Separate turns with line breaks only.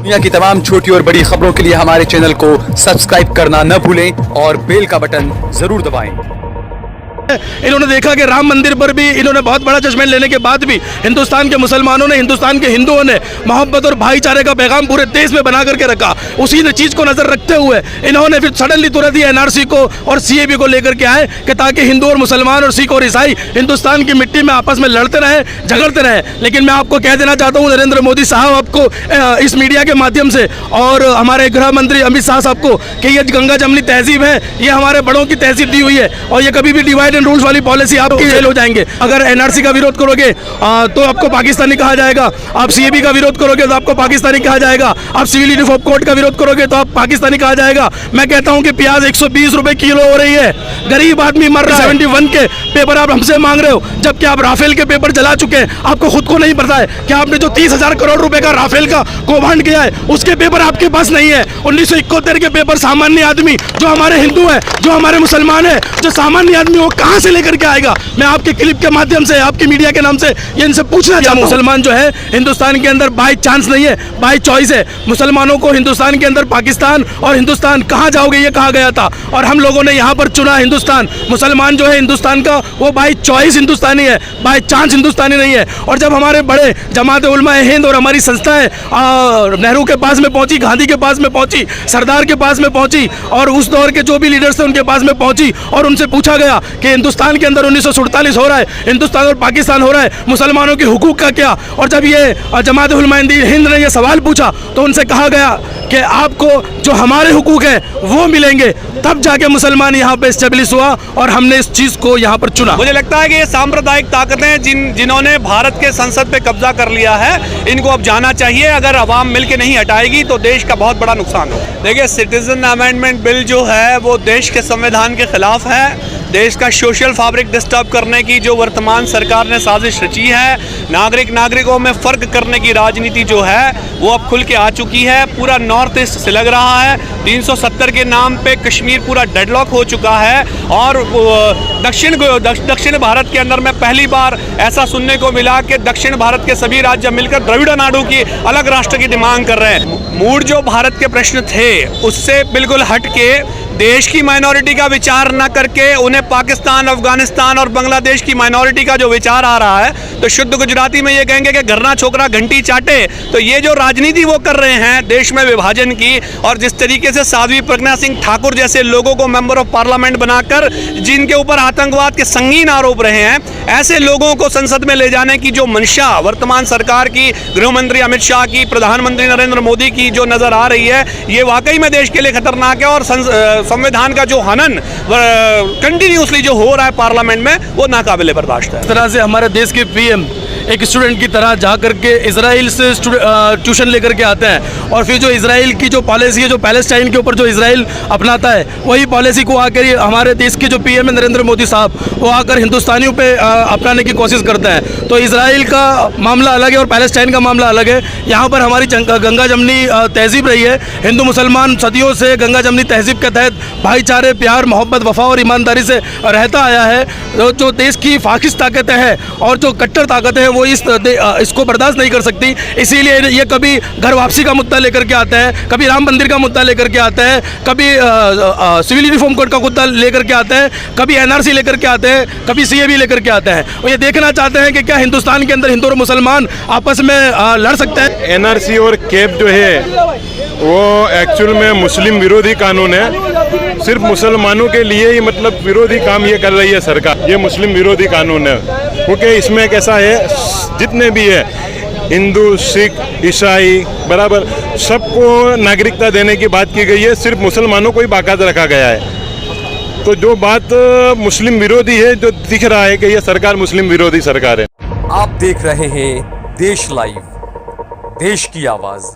दुनिया की तमाम छोटी और बड़ी खबरों के लिए हमारे चैनल को सब्सक्राइब करना न भूलें और बेल का बटन जरूर दबाएं।
इन्होंने देखा कि राम मंदिर पर भी इन्होंने बहुत बड़ा जजमेंट लेने के बाद भी हिंदुस्तान के मुसलमानों ने, हिंदुस्तान के हिंदुओं ने मोहब्बत और भाईचारे का पैगाम पूरे देश में बना करके रखा। उसी चीज़ को नजर रखते हुए इन्होंने फिर सडनली तुरंत ही एनआरसी को और सीएबी को लेकर के आए कि ताकि हिंदू और मुसलमान और सिख और ईसाई हिंदुस्तान की मिट्टी में आपस में लड़ते रहे, झगड़ते रहे। लेकिन मैं आपको कह देना चाहता हूँ नरेंद्र मोदी साहब आपको इस मीडिया के माध्यम से और हमारे गृह मंत्री अमित शाह साहब को कि ये गंगा जमनी तहजीब है, ये हमारे बड़ों की तहजीब दी हुई है और ये कभी भी डिवाइड एंड रूल्स वाली पॉलिसी आपकी फेल हो जाएंगे। अगर एनआरसी का विरोध करोगे तो आपको पाकिस्तानी कहा जाएगा, आप सीएबी का विरोध करोगे तो आपको पाकिस्तानी कहा जाएगा, आप सिविल यूनिफॉर्म कोड का विरोध करोगे तो आप पाकिस्तानी कहा जाएगा। मैं कहता हूं कि प्याज 120 रुपए किलो हो रही है, गरीब आदमी मर रहा है। 71 के पेपर आप हमसे मांग रहे हो जबकि आप राफेल के पेपर जला चुके हैं। आपको खुद को नहीं पता है कि आपने जो 30,000 करोड़ रुपए का राफेल का कौभांड किया है उसके पेपर आपके पास नहीं है। 1971 के पेपर सामान्य आदमी जो हमारे हिंदू है, जो हमारे मुसलमान है, जो सामान्य आदमी वो कहां से लेकर के आएगा? मैं आपके क्लिप के माध्यम से, आपकी मीडिया के नाम से ये इनसे पूछना चाहता हूं। मुसलमान जो है हिंदुस्तान के अंदर बाय चांस नहीं है, बाय चॉइस है। मुसलमानों को हिंदुस्तान के अंदर पाकिस्तान और हिंदुस्तान कहां जाओगे ये कहा गया था और हम लोगों ने यहां पर चुना हिंदुस्तान। मुसलमान जो है हिंदुस्तान का वो बाय चॉइस हिंदुस्तानी है, बाय चांस हिंदुस्तानी नहीं है। और जब हमारे बड़े जमात उलमा हिंद और हमारी संस्थाएं नेहरू के पास में पहुंची, गांधी के पास में पहुंची, सरदार के पास में पहुंची और उस दौर के जो भी लीडर्स थे उनके पास में पहुंची और उनसे पूछा गया कि हिंदुस्तान के अंदर 1947 हो रहा है, हिंदुस्तान और पाकिस्तान हो रहा है, मुसलमानों के हुकूक का क्या? और जब ये जमात उलमा हिंद ने ये सवाल पूछा तो उनसे कहा गया कि आपको जो हमारे हुकूक है वो मिलेंगे, तब जाके मुसलमान यहाँ पे स्टेब्लिश हुआ और हमने इस चीज को यहाँ पर चुना।
मुझे लगता है कि ये सांप्रदायिक ताकतें जिन्होंने भारत के संसद पे कब्जा कर लिया है, इनको अब जाना चाहिए। अगर अवाम मिलके नहीं हटाएगी तो देश का बहुत बड़ा नुकसान हो। देखिए, सिटीजन अमेंडमेंट बिल जो है वो देश के संविधान के खिलाफ है। देश का सोशल फैब्रिक डिस्टर्ब करने की जो वर्तमान सरकार ने साजिश रची है, नागरिकों में फ़र्क करने की राजनीति जो है वो अब खुल के आ चुकी है। पूरा नॉर्थ ईस्ट से लग रहा है 370 के नाम पे कश्मीर पूरा डेडलॉक हो चुका है। और दक्षिण भारत के अंदर में पहली बार ऐसा सुनने को मिला कि दक्षिण भारत के सभी राज्य मिलकर द्रविड़ नाडु की अलग राष्ट्र की डिमांड कर रहे हैं। मूड जो भारत के प्रश्न थे उससे बिल्कुल हट के देश की माइनॉरिटी का विचार न करके उन्हें पाकिस्तान, अफगानिस्तान और बांग्लादेश की माइनॉरिटी का जो विचार आ रहा है, तो शुद्ध गुजराती में ये कहेंगे कि घरना छोकरा घंटी चाटे। तो ये जो राजनीति वो कर रहे हैं देश में विभाजन की, और जिस तरीके से साध्वी प्रज्ञा सिंह ठाकुर जैसे लोगों को मेंबर ऑफ पार्लियामेंट बनाकर जिनके ऊपर आतंकवाद के संगीन आरोप रहे हैं, ऐसे लोगों को संसद में ले जाने की जो मंशा वर्तमान सरकार की, गृह मंत्री अमित शाह की, प्रधानमंत्री नरेंद्र मोदी की जो नजर आ रही है, ये वाकई में देश के लिए खतरनाक है। और संविधान का जो हनन कंटिन्यूसली जो हो रहा है पार्लियामेंट में, वो नाकाबिले बर्दाश्त है।
इस तरह से हमारे देश के पीएम एक स्टूडेंट की तरह जा करके इजराइल से ट्यूशन लेकर के आते हैं और फिर जो इजराइल की जो पॉलिसी है, जो पैलेस्टाइन के ऊपर जो इजराइल अपनाता है, वही पॉलिसी को आकर हमारे देश के जो पीएम है नरेंद्र मोदी साहब, वो आकर हिंदुस्तानियों पे अपनाने की कोशिश करते हैं। तो इजराइल का मामला अलग है और पैलेस्टाइन का मामला अलग है। यहाँ पर हमारी गंगा जमनी तहजीब रही है। हिंदू मुसलमान सदियों से गंगा जमनी तहजीब के तहत भाईचारे, प्यार, मोहब्बत, वफा और ईमानदारी से रहता आया है। जो देश की फाकिस ताकतें हैं और जो कट्टर ताकतें हैं वो इसको बर्दाश्त नहीं कर सकती। इसीलिए ये कभी घर वापसी का मुद्दा लेकर के आते हैं, कभी राम मंदिर का मुद्दा लेकर के आते हैं, कभी सिविल यूनिफॉर्म कोड का मुद्दा लेकर के आते हैं, कभी एनआरसी लेकर के आते हैं, कभी सीएबी लेकर के आते हैं। और ये देखना चाहते हैं कि क्या हिंदुस्तान के अंदर हिंदू और मुसलमान आपस में लड़ सकते हैं।
एनआरसी और कैब जो है वो एक्चुअल में मुस्लिम विरोधी कानून है। सिर्फ मुसलमानों के लिए ही मतलब विरोधी काम ये कर रही है सरकार। ये मुस्लिम विरोधी कानून है क्योंकि इसमें कैसा है, जितने भी है हिंदू, सिख, ईसाई बराबर सबको नागरिकता देने की बात की गई है। सिर्फ मुसलमानों को ही बाकायदा रखा गया है। तो जो बात मुस्लिम विरोधी है, जो दिख रहा है कि ये सरकार मुस्लिम विरोधी सरकार है।
आप देख रहे हैं देश लाइव, देश की आवाज।